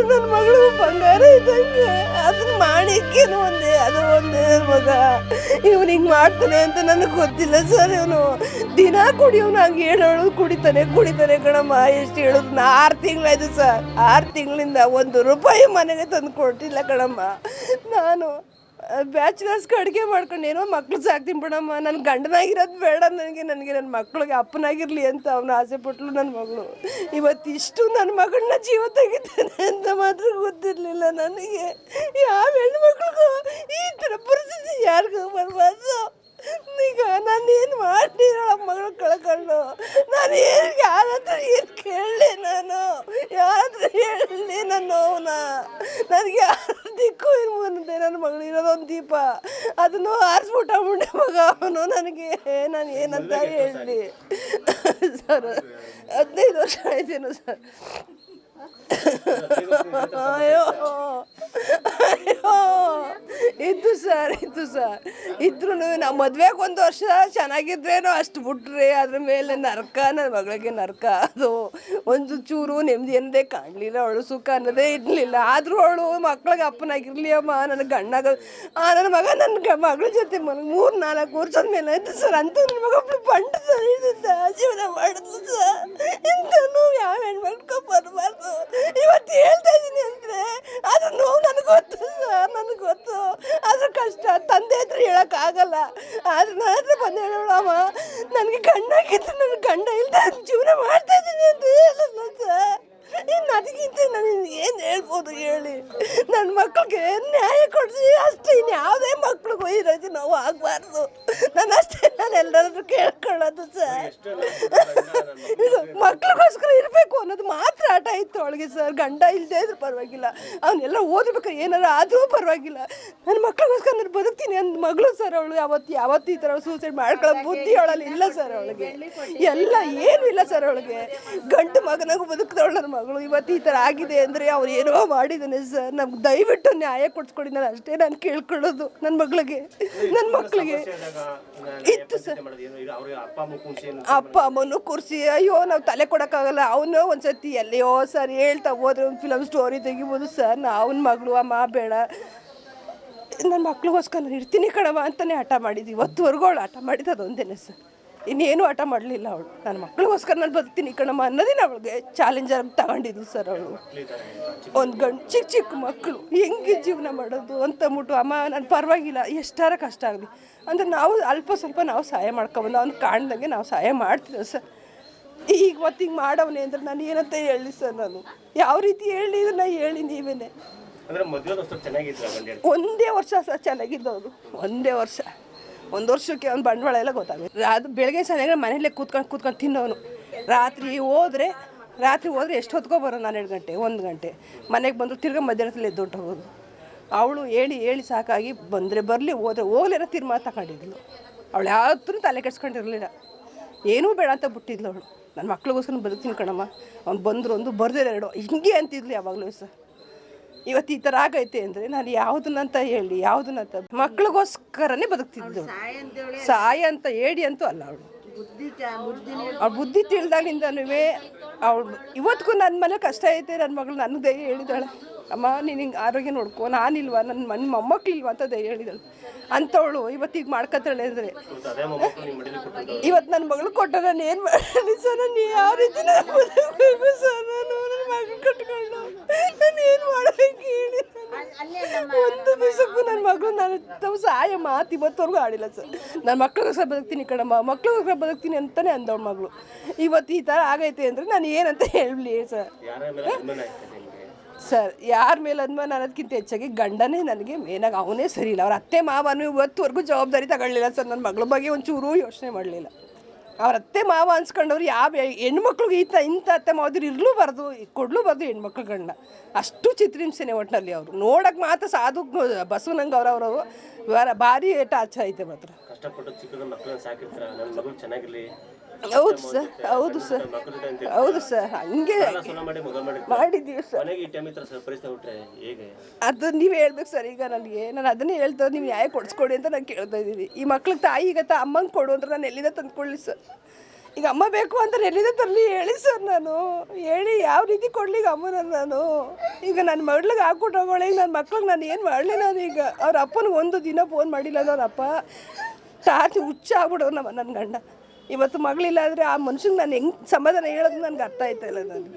ನನ್ನ ಮಗಳು ಬಂಗಾರ ಇದ್ದಂಗೆ, ಅದನ್ನ ಮಾಣಿಕ್ಯನು ಒಂದೇ, ಅದು ಒಂದೇ ಮಗ. ಇವನು ಹಿಂಗೆ ಮಾಡ್ತಾನೆ ಅಂತ ನನಗೆ ಗೊತ್ತಿಲ್ಲ ಸರ್. ಇವನು ದಿನ ಕುಡಿಯೋನು ಹಂಗೆ ಹೇಳೋಳು, ಕುಡಿತಾನೆ ಕಣಮ್ಮ. ಎಷ್ಟು ಹೇಳೋದು, 6 ತಿಂಗಳಾಯ್ತು ಸರ್. 6 ತಿಂಗಳಿಂದ 1 ರೂಪಾಯಿ ಮನೆಗೆ ತಂದು ಕೊಟ್ಟಿಲ್ಲ ಕಣಮ್ಮ. ನಾನು ಬ್ಯಾಚುಲರ್ಸ್ ಅಡುಗೆ ಮಾಡ್ಕೊಂಡು ಏನೋ ಮಕ್ಳು ಸಾಕ್ತೀನಿ ಬಿಡಮ್ಮ, ನನ್ನ ಗಂಡನಾಗಿರೋದು ಬೇಡ ನನಗೆ ನನ್ನ ಮಕ್ಳಿಗೆ ಅಪ್ಪನಾಗಿರಲಿ ಅಂತ ಅವನು ಆಸೆ ಪಟ್ಲು ನನ್ನ ಮಗಳು. ಇವತ್ತಿಷ್ಟು ನನ್ನ ಮಗಳನ್ನ ಜೀವ ತೆಗಿತಾನೆ ಅಂತ ಮಾತ್ರ ಗೊತ್ತಿರಲಿಲ್ಲ ನನಗೆ. ಯಾವ ಹೆಣ್ಮಕ್ಳಿಗೂ ಈ ಥರ ಪರಿಸ್ಥಿತಿ ಯಾರಿಗೂ ಬರಬಾರ್ದು. ಈಗ ನಾನೇನು ಮಾಡ್ತೀರಳ ಮಗಳು ಕಳ್ಕೊಂಡು, ನಾನು ಯಾರ ಹತ್ರ ಏನು ಕೇಳಲಿ, ನಾನು ಯಾರ ಹತ್ರ ಹೇಳಲಿ ನನ್ನ ನೋವನ್ನ. ನನಗೆ ಯಾರು ದಿಕ್ಕು ಇರ್ಬಂದೆ, ನನ್ನ ಮಗಳು ಇರೋದೊಂದು ದೀಪ, ಅದನ್ನು ಆರಿಸ್ಬಿಟ್ಟ ಮುಂಡೆ ಮಗ ಅವನು. ನನಗೆ ನಾನು ಏನಂತ ಹೇಳಲಿ ಸರ್. 15 ವರ್ಷ ಆಯ್ತೇನು ಸರ್. ಅಯ್ಯೋ ಇತ್ತು ಸರ್ ಇದ್ರೂ ನಾವು ಮದುವೆಗೆ 1 ವರ್ಷ ಚೆನ್ನಾಗಿದ್ರೇನೋ, ಅಷ್ಟು ಬಿಟ್ರೆ ಅದ್ರ ಮೇಲೆ ನರಕ, ನನ್ನ ಮಗಳಿಗೆ ನರಕ. ಅದು ಒಂದು ಚೂರು ನೆಮ್ಮದಿ ಅನ್ನೋದೇ ಕಾಣಲಿಲ್ಲ, ಅವಳು ಸುಖ ಅನ್ನೋದೇ ಇರಲಿಲ್ಲ. ಆದರೂ ಅವಳು ಮಕ್ಳಿಗೆ ಅಪ್ಪನಾಗಿರಲಿ ಅಮ್ಮ, ನನ್ನ ಗಂಡಾಗ ನನ್ನ ಮಗ ನನ್ನ ಮಗಳ ಜೊತೆ 3-4 ವರ್ಷದ ಮೇಲೆ ಆಯ್ತು ಸರ್. ಅಂತೂ ನನ್ನ ಮಗ ಬಂಡ ಜೀವನ ಮಾಡಿದ್ಲು ಸರ್. ಇಂಥನು ಯಾವ ಹೆಣ್ಮಕ್ಳು ಬರಬಾರ್ದು. ಇವತ್ತು ಹೇಳ್ತಾ ಇದ್ದೀನಿ ಅಂದರೆ ಅದ್ರ ನೋವು ನನಗೆ ಗೊತ್ತು ಸರ್, ನನಗೆ ಗೊತ್ತು. ಅದ್ರ ಕಷ್ಟ ತಂದೆ ಹತ್ರ ಹೇಳೋಕ್ಕಾಗಲ್ಲ. ಆದ್ರೆ ನನ್ನ ಹತ್ರ ಬಂದು ಹೇಳೋಳಮ್ಮ, ನನಗೆ ಗಂಡಾಗಿತ್ತು, ನನ್ನ ಗಂಡ ಇಲ್ಲದೆ ಜೀವನ ಮಾಡ್ತಾ ಇದ್ದೀನಿ ಅಂತ ಹೇಳಲ್ಲ ಸರ್. ಇನ್ನು ಅದಕ್ಕಿಂತ ನಾನು ಏನು ಹೇಳ್ಬೋದು ಹೇಳಿ? ನನ್ನ ಮಕ್ಕಳಿಗೆ ನ್ಯಾಯ ಕೊಡಿಸಿ ಅಷ್ಟೇ, ಇನ್ನು ಯಾವುದೇ ಮಕ್ಳಿಗೂ ಈ ರೀತಿ ನೋವು ಆಗಬಾರ್ದು. ನಾನು ಅಷ್ಟೇ, ನಾನು ಎಲ್ಲರದ್ದು ಕೇಳ್ಕೊಳ್ಳೋದು ಸರ್. ಮಕ್ಳಿಗೋಸ್ಕರ ಇರಬೇಕು ಅನ್ನೋದು ಮಾತ್ರ ಆಟ ಇತ್ತು ಅವಳಿಗೆ ಸರ್. ಗಂಡ ಇಲ್ಲದೆ ಇದ್ರೂ ಪರವಾಗಿಲ್ಲ, ಅವನ್ನೆಲ್ಲ ಓದಬೇಕಾದ್ರೆ ಏನಾರು ಆದರೂ ಪರವಾಗಿಲ್ಲ, ನನ್ನ ಮಕ್ಳಿಗೋಸ್ಕರ ನಾನು ಬದುಕ್ತೀನಿ ಅಂದ ಮಗಳು ಸರ್ ಅವಳು. ಯಾವತ್ತು ಈ ಥರ ಸೂಸೈಡ್ ಮಾಡ್ಕೊಳ್ಳೋ ಬುದ್ಧಿ ಅವಳಲ್ಲಿ ಇಲ್ಲ ಸರ್. ಅವಳಿಗೆ ಎಲ್ಲ ಏನೂ ಇಲ್ಲ ಸರ್. ಅವಳಿಗೆ ಗಂಡು ಮಗನಾಗೂ ಬದುಕಿದವಳು ನನ್ನ ಮಗಳು. ಇವತ್ತು ಈ ಥರ ಆಗಿದೆ ಅಂದರೆ ಅವ್ರು ಏನೋ ಮಾಡಿದ್ದಾನೆ ಸರ್. ನಮ್ಗೆ ದಯವಿಟ್ಟು ನ್ಯಾಯ ಕೊಡಿಸ್ಕೊಡಿ, ನಾನು ಅಷ್ಟೇ ನಾನು ಕೇಳ್ಕೊಳ್ಳೋದು. ನನ್ನ ಮಗಳಿಗೆ ಇತ್ತು ಸರ್. ಅಪ್ಪ ಅಮ್ಮನೂ ಕೂರಿಸಿ ಅಯ್ಯೋ ನಾವು ತಲೆ ಕೊಡೋಕ್ಕಾಗಲ್ಲ. ಅವನು ಒಂದ್ಸತಿ ಎಲ್ಲಿಯೋ ಸರ್ ಹೇಳ್ತಾ ಹೋದ್ರೆ ಒಂದು ಫಿಲಮ್ ಸ್ಟೋರಿ ತೆಗಿಬೋದು ಸರ್. ಅವನ ಮಗಳು ಅಮ್ಮ ಬೇಡ, ನನ್ನ ಮಕ್ಳಿಗೋಸ್ಕರ ನಾನು ಇರ್ತೀನಿ ಕಣವ ಅಂತಲೇ ಹಠ ಮಾಡಿದ್ವಿ. ಇವತ್ತುವರೆಗೂ ಅವಳು ಹಠ ಮಾಡಿದ್ದು ಅದೊಂದೇನೆ ಸರ್. ಇನ್ನೇನು ಹಠ ಮಾಡಲಿಲ್ಲ ಅವಳು. ನನ್ನ ಮಕ್ಳಿಗೋಸ್ಕರ ನಾನು ಬದುಕ್ತೀನಿ ಕಣಮ್ಮ ಅನ್ನೋದೇನು ಅವಳಿಗೆ ಚಾಲೆಂಜರ್ ತಗೊಂಡಿದ್ಲು ಸರ್. ಅವಳು ಒಂದು ಚಿಕ್ಕ ಮಕ್ಕಳು ಹೆಂಗೆ ಜೀವನ ಮಾಡೋದು ಅಂತ ಅಂದ್ಬಿಟ್ಟು, ಅಮ್ಮ ನಾನು ಪರವಾಗಿಲ್ಲ ಎಷ್ಟಾರ ಕಷ್ಟ ಆಗಲಿ ಅಂದರೆ ನಾವು ಅಲ್ಪ ಸ್ವಲ್ಪ ನಾವು ಸಹಾಯ ಮಾಡ್ಕೊಬಂದು ಅವ್ನು ಕಾಣ್ದಂಗೆ ನಾವು ಸಹಾಯ ಮಾಡ್ತೀವಿ ಸರ್. ಈಗ ಹಿಂಗೆ ಮಾಡವನೇ ಅಂದರೆ ನಾನು ಏನಂತ ಹೇಳಿ ಸರ್? ನಾನು ಯಾವ ರೀತಿ ಹೇಳಿ ಇದನ್ನ ಹೇಳಿ ನೀವೇನೆ. ಒಂದೇ ವರ್ಷ ಸರ್ ಚೆನ್ನಾಗಿದ್ದವರು, ಒಂದೇ ವರ್ಷ. 1 ವರ್ಷಕ್ಕೆ ಅವ್ನು ಬಂಡವಾಳ ಎಲ್ಲ ಗೊತ್ತಾಗುತ್ತೆ. ಅದು ಬೆಳಗ್ಗೆ ಸಂಜೆ ಮನೇಲೇ ಕೂತ್ಕೊಂಡು ತಿನ್ನೋನು. ರಾತ್ರಿ ಹೋದ್ರೆ ಎಷ್ಟು ಹೊತ್ಕೊ ಬರೋನು? 12 ಗಂಟೆ 1 ಗಂಟೆ ಮನೆಗೆ ಬಂದರು, ತಿರ್ಗಾ ಮಧ್ಯಾಹ್ನದಲ್ಲಿ ಎದ್ದು ಹೋಗೋದು. ಅವಳು ಹೇಳಿ ಸಾಕಾಗಿ ಬಂದರೆ ಬರಲಿ, ಹೋಗ್ಲೇನೋ ತೀರ್ಮಾನ ತಗೊಂಡಿದ್ಲು. ಅವಳು ಯಾವತ್ತೂ ತಲೆ ಕೆಡ್ಸ್ಕೊಂಡಿರಲಿಲ್ಲ, ಏನೂ ಬೇಡ ಅಂತ ಬಿಟ್ಟಿದ್ಲು ಅವಳು. ನನ್ನ ಮಕ್ಳಿಗೋಸ್ಕರ ಬದುಕ್ತೀನಿ ಕಣಮ್ಮ, ಅವ್ನು ಬಂದರು ಒಂದು ಬರ್ದೇ 2 ಹಿಂಗೆ ಅಂತಿದ್ಲು ಯಾವಾಗಲೂ ಸರ್. ಇವತ್ತು ಈ ಥರ ಆಗೈತೆ ಅಂದರೆ ನಾನು ಯಾವುದನ್ನಂತ ಹೇಳಿ ಯಾವುದನ್ನಂತ ಮಕ್ಳಿಗೋಸ್ಕರನೇ ಬದುಕ್ತಿದ್ದು. ಸಹಾಯ ಅಂತ ಹೇಳಿ ಅಂತೂ ಅಲ್ಲ. ಅವಳು ಬುದ್ಧಿ ತಿಳಿದಾಗಿಂದನೂ ಅವಳು ಇವತ್ತಿಗೂ ನನ್ನ ಮನೆ ಕಷ್ಟ ಐತೆ. ನನ್ನ ಮಗಳು ನನಗೆ ದಯ ಹೇಳಿದಾಳೆ, ಅಮ್ಮ ನೀನು ಹಿಂಗೆ ಆರೋಗ್ಯ ನೋಡ್ಕೊ, ನಾನಿಲ್ವ, ನನ್ನ ಮೊಮ್ಮಕ್ಳಿಲ್ವ ಅಂತ ದಯ ಹೇಳಿದಾಳೆ. ಅಂಥವಳು ಇವತ್ತಿಗೆ ಮಾಡ್ಕೊತಾಳೆ ಅಂದರೆ ಇವತ್ತು ನನ್ನ ಮಗಳು ಕೊಟ್ಟ ನಾನು ಏನು ಮಾಡಲಿ ಸರ್? ನಾನು ಯಾವ ರೀತಿ ಬದುಕಬೇಕು ಸರ್? ನಾನು ನನ್ನ ಮಗಳು ಕಟ್ಕೊಂಡು ನಾನು ಏನು ಮಾಡಬೇಕು ಹೇಳಿ? ಒಂದು ದಿವಸಕ್ಕೂ ನನ್ನ ಮಗಳು ನಾನು ಸಹಾಯ ಮಾತು ಇವತ್ತವರೆಗೂ ಆಡಿಲ್ಲ ಸರ್. ನನ್ನ ಮಕ್ಳಿಗೋಸ್ಕರ ಬದುಕ್ತೀನಿ ಕಣಮ್ಮ, ಮಕ್ಳಿಗೋಸ್ಕರ ಬದುಕ್ತೀನಿ ಅಂತಲೇ ಅಂದವಳು ಮಗಳು. ಇವತ್ತು ಈ ಥರ ಆಗೈತೆ ಅಂದರೆ ನಾನು ಏನಂತ ಹೇಳಲಿ ಸರ್? ಸರ್ ಯಾರ ಮೇಲೆ ಅನುಮಾನ ಅನ್ನೋದಕ್ಕಿಂತ ಹೆಚ್ಚಾಗಿ ಗಂಡನೇ ನನಗೆ ಮೇನಾಗಿ ಅವನೇ ಸರಿ ಇಲ್ಲ. ಅವ್ರ ಅತ್ತೆ ಮಾವನು ಇವತ್ತುವರೆಗೂ ಜವಾಬ್ದಾರಿ ತಗೊಳ್ಳಿಲ್ಲ ಸರ್. ನನ್ನ ಮಗಳ ಬಗ್ಗೆ ಒಂಚೂರು ಯೋಚನೆ ಮಾಡಲಿಲ್ಲ. ಅವ್ರ ಅತ್ತೆ ಮಾವ ಅನ್ಸ್ಕೊಂಡವ್ರು ಯಾವ ಹೆಣ್ಮಕ್ಳಿಗೆ ಇಂಥ ಅತ್ತೆ ಮಾವದ್ರು ಇರಲೂಬಾರ್ದು, ಕೊಡಲೂಬಾರ್ದು ಹೆಣ್ಮಕ್ಳುಗಳನ್ನ. ಅಷ್ಟು ಚಿತ್ರಹಿಂಸೆನೆ ಒಟ್ಟಿನಲ್ಲಿ. ಅವರು ನೋಡೋಕೆ ಮಾತ್ರ ಸಾಧು ಬಸವನಂಗೆ ಅವರು ಭಾರಿ ಟಾರ್ಚರ್ ಐತೆ ಮಾತ್ರ. ಹೌದು ಸರ್, ಹೌದು ಸರ್ ಹಂಗೆ ಮಾಡಿದ್ದೀವಿ ಸರ್. ಅದು ನೀವು ಹೇಳ್ಬೇಕು ಸರ್. ಈಗ ನಾನು ಅದನ್ನೇ ಹೇಳ್ತಾ, ನೀವು ನ್ಯಾಯ ಕೊಡಿಸ್ಕೊಡಿ ಅಂತ ನಾನು ಕೇಳ್ತಾ ಇದ್ದೀನಿ. ಈ ಮಕ್ಳಿಗೆ ತಾಯಿ ಈಗ ಅಮ್ಮಂಗೆ ಕೊಡು ಅಂದ್ರೆ ನಾನು ಎಲ್ಲಿಂದ ತಂದ್ಕೊಳ್ಳಿ ಸರ್? ಈಗ ಅಮ್ಮ ಬೇಕು ಅಂತಾರೆ ಎಲ್ಲಿದೆ ತರಲಿ ಹೇಳಿ ಸರ್, ನಾನು ಹೇಳಿ ಯಾವ ರೀತಿ ಕೊಡ್ಲಿ ಈಗ ಅಮ್ಮನ ನಾನು. ಈಗ ನನ್ನ ಮಗಳಿಗೆ ಹಾಕ್ಬಿಟ್ಟು ಹೋಗೋಳೆ, ಈಗ ನನ್ನ ಮಕ್ಳಿಗೆ ನಾನು ಏನು ಮಾಡಲಿ ನಾನು. ಈಗ ಅವ್ರ ಅಪ್ಪನಿಗೆ ಒಂದು ದಿನ ಫೋನ್ ಮಾಡಿಲ್ಲ ಅವ್ರ ಅಪ್ಪ. ಹುಚ್ಚ ಆಗ್ಬಿಡೋರು ನನ್ನ ಗಂಡ. ಇವತ್ತು ಮಗಳಿಲ್ಲ ಅಂದರೆ ಆ ಮನುಷ್ಯಂಗೆ ನಾನು ಹೆಂಗೆ ಸಮಾಧಾನ ಹೇಳೋದು ನನಗೆ ಅರ್ಥ ಆಯ್ತಾ ಇಲ್ಲ ನನಗೆ.